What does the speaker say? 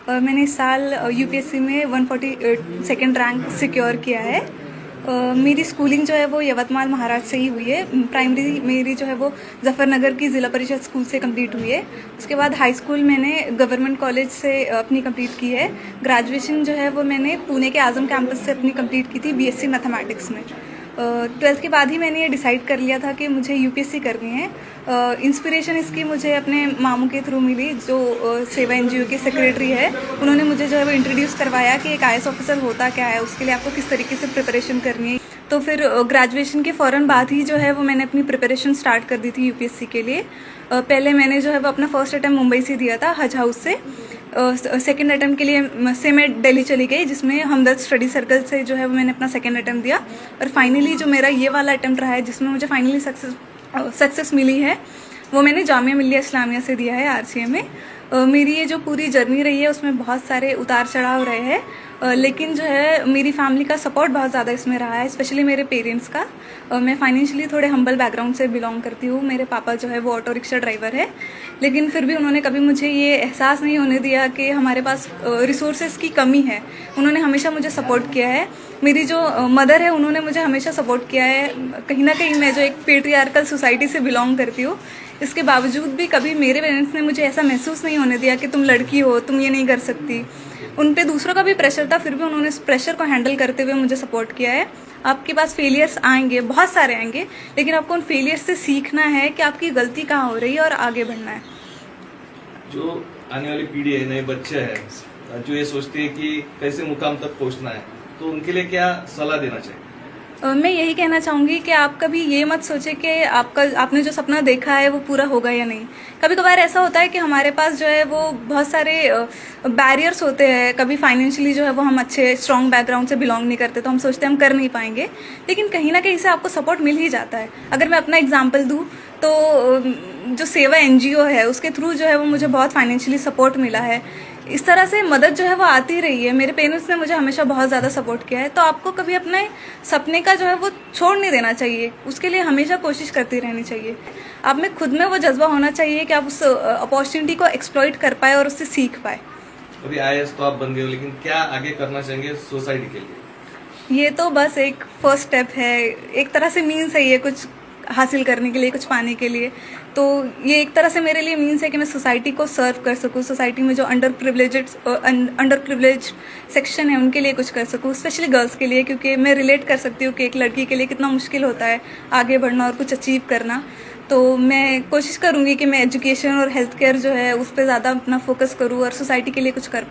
मैंने इस साल यूपीएससी में 142nd रैंक सिक्योर किया है। मेरी स्कूलिंग जो है वो यवतमाल महाराष्ट्र से ही हुई है। प्राइमरी मेरी जो है वो जफरनगर की ज़िला परिषद स्कूल से कंप्लीट हुई है। उसके बाद हाई स्कूल मैंने गवर्नमेंट कॉलेज से अपनी कंप्लीट की है। ग्रेजुएशन जो है वो मैंने पुणे के आज़म कैंपस से अपनी कंप्लीट की थी बीएससी मैथमेटिक्स में। 12th के बाद ही मैंने ये डिसाइड कर लिया था कि मुझे यूपीएससी करनी है। इंस्पिरेशन इसकी मुझे अपने मामू के थ्रू मिली, जो सेवा एनजीओ के सेक्रेटरी है। उन्होंने मुझे जो है वो इंट्रोड्यूस करवाया कि एक आईएएस ऑफिसर होता क्या है, उसके लिए आपको किस तरीके से प्रिपरेशन करनी है। तो फिर ग्रेजुएशन के फ़ौरन बाद ही जो है वो मैंने अपनी प्रिपरेशन स्टार्ट कर दी थी यूपीएससी के लिए। पहले मैंने जो है वो अपना फर्स्ट अटैम्प्ट मुंबई से दिया था, हज हाउस से। सेकेंड अटैम्प्ट के लिए से मैं दिल्ली चली गई, जिसमें हमदर्द स्टडी सर्कल से जो है वो मैंने अपना सेकेंड अटैम्प्ट दिया। और फाइनली जो मेरा ये वाला अटैम्प्ट रहा है, जिसमें मुझे फाइनली सक्सेस मिली है, वो मैंने जामिया मिल्लिया इस्लामिया से दिया है, आरसीए में। मेरी ये जो पूरी जर्नी रही है उसमें बहुत सारे उतार चढ़ाव रहे हैं, लेकिन जो है मेरी फैमिली का सपोर्ट बहुत ज़्यादा इसमें रहा है, स्पेशली मेरे पेरेंट्स का। मैं फाइनेंशियली थोड़े हम्बल बैकग्राउंड से बिलोंग करती हूँ। मेरे पापा जो है वो ऑटो रिक्शा ड्राइवर है, लेकिन फिर भी उन्होंने कभी मुझे ये एहसास नहीं होने दिया कि हमारे पास रिसोर्सेज की कमी है। उन्होंने हमेशा मुझे सपोर्ट किया है। मेरी जो मदर है, उन्होंने मुझे हमेशा सपोर्ट किया है। कहीं ना कहीं मैं जो एक पेट्रियार्कल सोसाइटी से बिलोंग करती हूँ, इसके बावजूद भी कभी मेरे पेरेंट्स ने मुझे ऐसा महसूस नहीं होने दिया कि तुम लड़की हो, तुम ये नहीं कर सकती। उन पे दूसरों का भी प्रेशर था, फिर भी उन्होंने इस प्रेशर को हैंडल करते हुए मुझे सपोर्ट किया है। आपके पास फेलियर्स आएंगे, बहुत सारे आएंगे, लेकिन आपको उन फेलियर्स से सीखना है कि आपकी गलती कहाँ हो रही है और आगे बढ़ना है। जो आने वाली पीढ़ी है, नए बच्चे हैं जो ये सोचते हैं कि कैसे मुकाम तक पहुंचना है, तो उनके लिए क्या सलाह देना चाहिए? मैं यही कहना चाहूँगी कि आप कभी ये मत सोचे कि आपने जो सपना देखा है वो पूरा होगा या नहीं। कभी कभार ऐसा होता है कि हमारे पास जो है वो बहुत सारे बैरियर्स होते हैं। कभी फाइनेंशियली जो है वो हम अच्छे स्ट्रॉन्ग बैकग्राउंड से बिलोंग नहीं करते, तो हम सोचते हैं हम कर नहीं पाएंगे, लेकिन कहीं ना कहीं से आपको सपोर्ट मिल ही जाता है। अगर मैं अपना एग्जाम्पल दूँ तो जो सेवा एनजीओ है, उसके थ्रू जो है वो मुझे बहुत फाइनेंशियली सपोर्ट मिला है। इस तरह से मदद जो है वो आती रही है। मेरे पेरेंट्स ने मुझे हमेशा बहुत ज़्यादा सपोर्ट किया है। तो आपको कभी अपने सपने का जो है वो छोड़ नहीं देना चाहिए, उसके लिए हमेशा कोशिश करती रहनी चाहिए। आप में खुद में वो जज्बा होना चाहिए कि आप उस अपॉर्चुनिटी को एक्सप्लॉइट कर पाए और उससे सीख पाए। अभी आईएएस तो आप बन गए हो, लेकिन क्या आगे करना चाहेंगे सोसाइटी के लिए? ये तो बस एक फर्स्ट स्टेप है, एक तरह से मीन्स है ये कुछ हासिल करने के लिए, कुछ पाने के लिए। तो ये एक तरह से मेरे लिए मीन्स है कि मैं सोसाइटी को सर्व कर सकूँ, सोसाइटी में जो अंडर प्रिविलेज्ड सेक्शन है उनके लिए कुछ कर सकूँ, स्पेशली गर्ल्स के लिए, क्योंकि मैं रिलेट कर सकती हूँ कि एक लड़की के लिए कितना मुश्किल होता है आगे बढ़ना और कुछ अचीव करना। तो मैं कोशिश करूँगी कि मैं एजुकेशन और हेल्थ केयर जो है उस पर ज़्यादा अपना फोकस करूँ और सोसाइटी के लिए कुछ कर